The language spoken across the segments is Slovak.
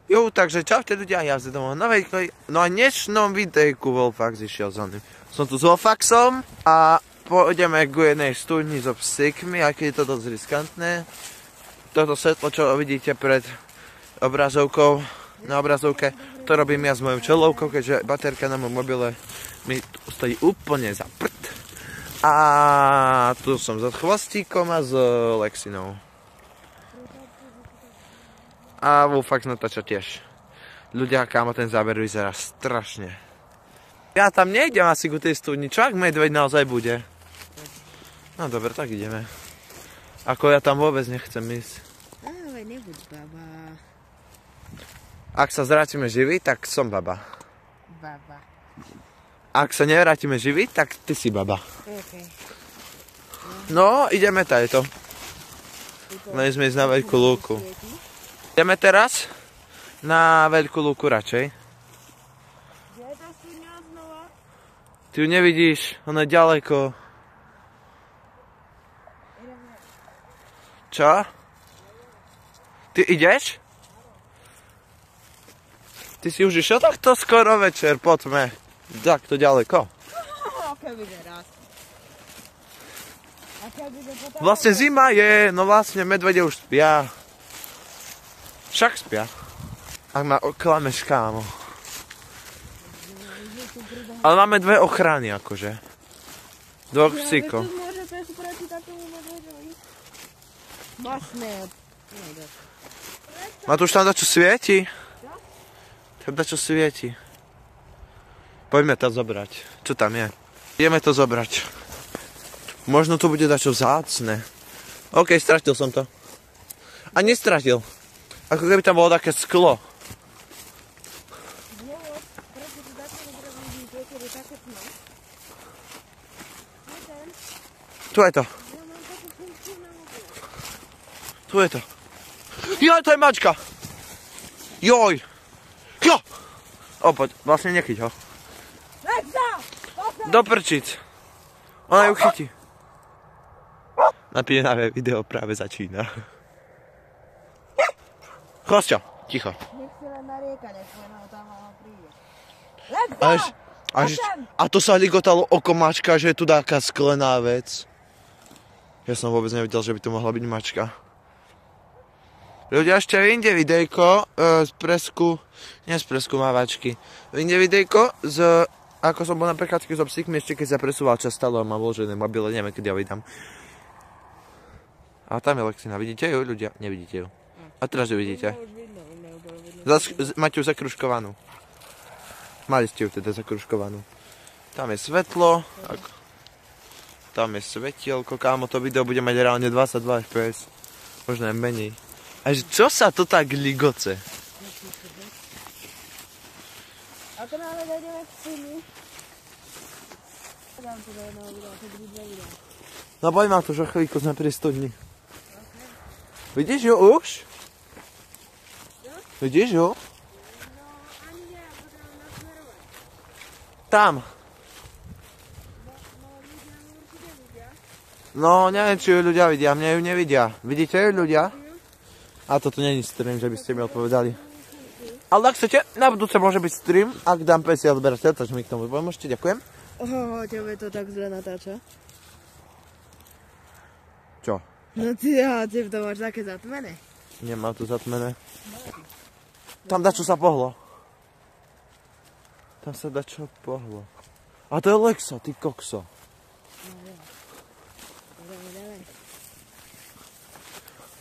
Jo, takže čaute ľudia, ja z domov na Veľkoj. No a dnešnom videjku Wolfax išiel za mnou. Som tu s Wolfaxom a pôjdeme k jednej studni so psíkmi, aj keď je to dosť riskantné. Toto svetlo, čo vidíte pred obrazovkou, na obrazovke, to robím ja s mojou čelovkou, keďže baterka na mojom mobile mi stojí úplne za prd. A tu som so Chvostíkom a s Lexinou. A Wolfax natáča tiež. Ľudia, kámo, ten záber vyzerá strašne. Ja tam nejdem asi ku tej studni, čo ak medveď naozaj bude? No dobre, tak ideme. Ako ja tam vôbec nechcem ísť. Ale nebuď baba. Ak sa zvrátime živí, tak som baba. Baba. Ak sa nevrátime živí, tak ty si baba. Okay. No, ideme tajto. Mali sme ísť na Veľkú lúku. Ideme teraz na Veľkú lúku radšej. Kde je tá studňa znova? Ty ju nevidíš, ona je ďaleko. Čo? Ty ideš? Ty si už išiel takto skoro večer, poďme. Takto ďaleko. Keby raz. A keby potom... Vlastne zima je, no vlastne medvede už spia. Však spia. Ak ma oklameš, kámo. Ale máme dve ochrany, akože. Dvoch psíkov. Tu môže pes proti takému medveďovi? Vlastne... Matúš, tam dačo svieti? Tam dačo svieti. Poďme to zobrať. Čo tam je? Ideme to zobrať. Možno to bude dačo vzácne. OK, stratil som to. A nestratil. Ako keby tam bolo také sklo. Tu je to. Tu je to. Joj, to je mačka. Joj. Jo. Poď, vlastne nechyť ho. Do prčic. Ona ju chytí. Napínavé video práve začína. Kosťo, ticho. Nech si len narieka, nech len tam príde. A to sa ligotalo oko mačka, že je tu taká sklená vec. Ja som vôbec nevidel, že by to mohla byť mačka. Ľudia, ešte vyjde videjko z preskúmavačky. Vyjde videjko z, ako som bol na prechádzke so psíkmi, ešte keď sa presúval čas, stalo ma vložené mobile, neviem, kedy ho vydám. A tam je Lexina, vidíte ju, ľudia? Nevidíte ju. A teraz ju vidíte. Máte ju zakružkovanú. Mali ste ju teda zakružkovanú. Tam je svetlo. Tam je svetielko. Kámo, to video bude mať reálne 22 fps. Možno aj menej. A čo sa to tak ligoce? Ako náhle dojdeme k studni. Dám to do jedného videa, to budú dve videa. No poď ma to, že chvíľku sme pri studni. Vidíš ju už? Vidíš ju? No, ani nie, ja potrebujem nasmerovať. Tam. No, ľudia mu určite vidia. No, neviem, či ju ľudia vidia. Mne ju nevidia. Vidíte ju ľudia? A toto nie je stream, že by ste mi odpovedali. Ale ak chcete, na budúce môže byť stream, ak dám PC odberateľ, takže mi k tomu pomôžete, ďakujem. Tebe to tak zle natáča. Čo? No ty to máš také zatmené. Nemám tu zatmené. Tam dačo sa pohlo. Tam sa dačo pohlo. A to je Lexa, ty kokso.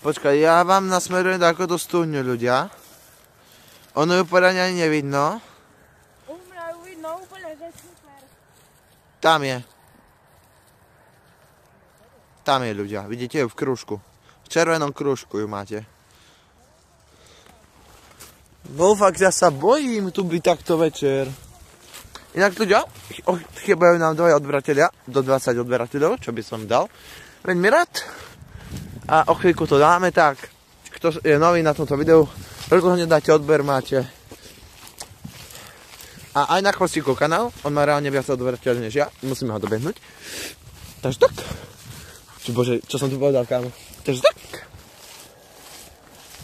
Počkaj, ja vám nasmerujem ako do studňu, ľudia. Ono ju poradne ani nevidno. U mňa ju vidno úplne, že super. Tam je. Tam je, ľudia. Vidíte ju v krúžku. V červenom krúžku ju máte. Wolfax, ja sa bojím tu byť takto večer. Inak ľudia, chýbajú nám dvoje odberatelia, do 20 odberateľov, čo by som dal. Veď mi rád. A o chvíľku to dáme, tak kto je nový na tomto videu, rozhodne dáte odber, máte. A aj na Chvostíku kanál, on má reálne viac odberateľov než ja, musíme ho dobehnúť. Takže tak. Bože, čo som tu povedal, kámo? Takže tak.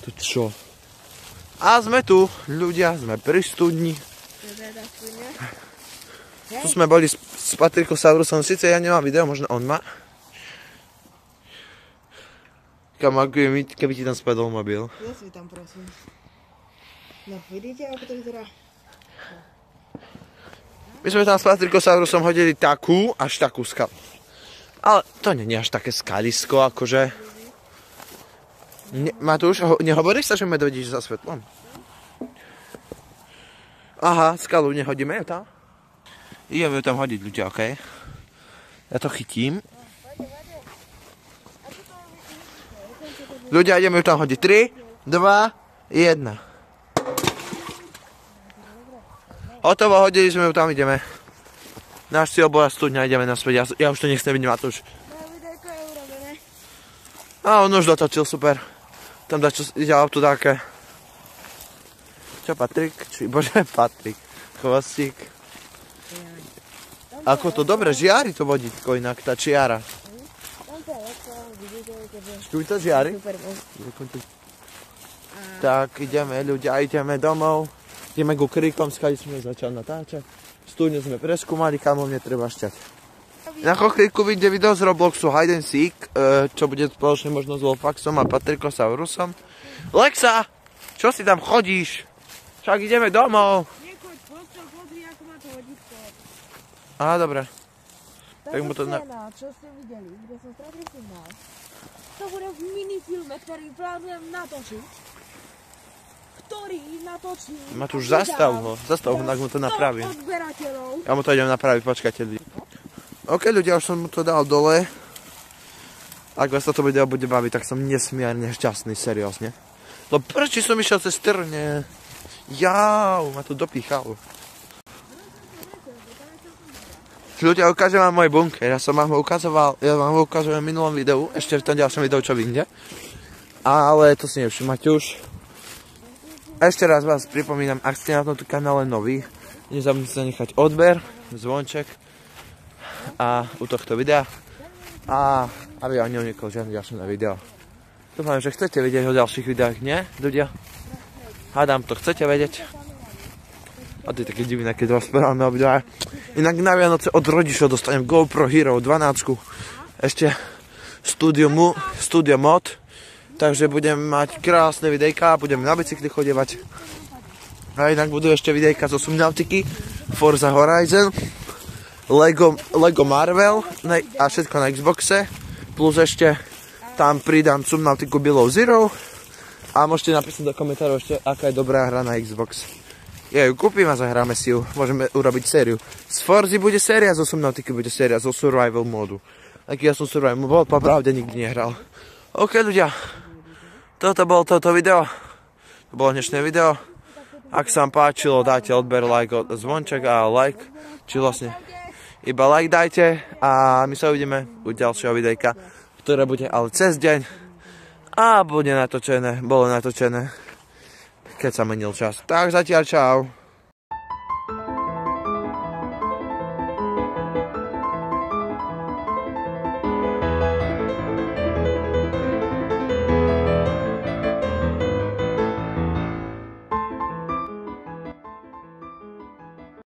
To čo? A sme tu, ľudia, sme pri studni. Tu sme boli s Patrikosaurusom, síce ja nemám video, možno on má. Keby ti tam spadol mobil. Zasvietam, prosím. No, vidíte, ako to vyzerá? My sme tam s Patrikosaurusom hodili takú, až takú skalu. Ale to nie je až také skalisko, akože. Matúš, nehovoríš sa, že medvedíš za svetlom? Aha, skalu nehodíme ju tam? Ideme ju tam hodiť, ľudia, okej? Ja to chytím. Ľudia, ideme ju tam hodiť. 3, 2, 1. Hotovo, hodili sme ju tam, ideme. Náš cieľ bola studňa, ideme naspäť. Ja už to nechcem vidieť, Matúš. Videjko je urobené. A on už dotočil, super. Tam dá čo ide auto také. Čo, Patrik? Bože, Patrik. Chvostík. Ako to dobre žiari to vodítko inak, tá čiara. Skúj to žiari? Tak, ideme ľudia, ideme domov. Ideme ku kríkom, skade sme začali natáčať. Studňu sme preskúmali, kamom netreba šťať. Na chvíľku vyjde video z Robloxu Hide and Seek, čo bude spoločne možno s Wolfaxom a Patrikosaurusom. Lexa, čo si tam chodíš? Však ideme domov. Nechoď, pozri, ako má to vodítko. Aha, dobre. Tak mu to scéna, čo ste videli, kde som stratil signál. To bude v minifilme, ktorý plánujem natočiť. Ktorý natočí... Matúš, zastav ho, ak mu to napravím. Ja mu to idem napraviť, počkajte ľudia. OK, ľudia, už som mu to dal dole. Ak vás toto video bude baviť, tak som nesmierne šťastný, seriózne. No prečo som išiel cez trne? Jau, ma tu dopíchal. Ľudia, ukážem vám môj bunker. Ja vám ho ukazujem v minulom videu, ešte v tom ďalšom videu, čo vyjde. Ale to si nevšimate už. Ešte raz vás pripomínam, ak ste na tomto kanále noví, nezabudnite sa nechať odber, zvonček a u tohto videa. A aby vám neunikol žiadne ďalšie video. Dúfam, že chcete vedieť o ďalších videách, nie, ľudia? Hádam, to chcete vedieť? A to je také divné, keď vás správame obidva. Inak na Vianoce od rodičov dostanem GoPro Hero 12. Ešte Studio Mod. Takže budem mať krásne videjka, budem na bicykli chodievať. A inak budú ešte videjka zo Subnautiky, Forza Horizon, Lego Marvel a všetko na Xboxe. Plus ešte tam pridám Subnautiku Below Zero. A môžete napísať do komentárov ešte, aká je dobrá hra na Xbox. Ja ju kúpim a zahráme si ju. Môžeme urobiť sériu. Z Forzy bude séria, zo Subnautiky bude séria, zo Survival modu. Taký ja som Survival mod, popravde nikdy nehral. OK ľudia, toto bolo toto video. To bolo dnešné video. Ak sa vám páčilo, dajte odber, like, zvonček a like. Či vlastne iba like dajte. A my sa uvidíme u ďalšieho videjka, ktoré bude ale cez deň. A bolo natočené, keď sa menil čas. Tak zatiaľ čau.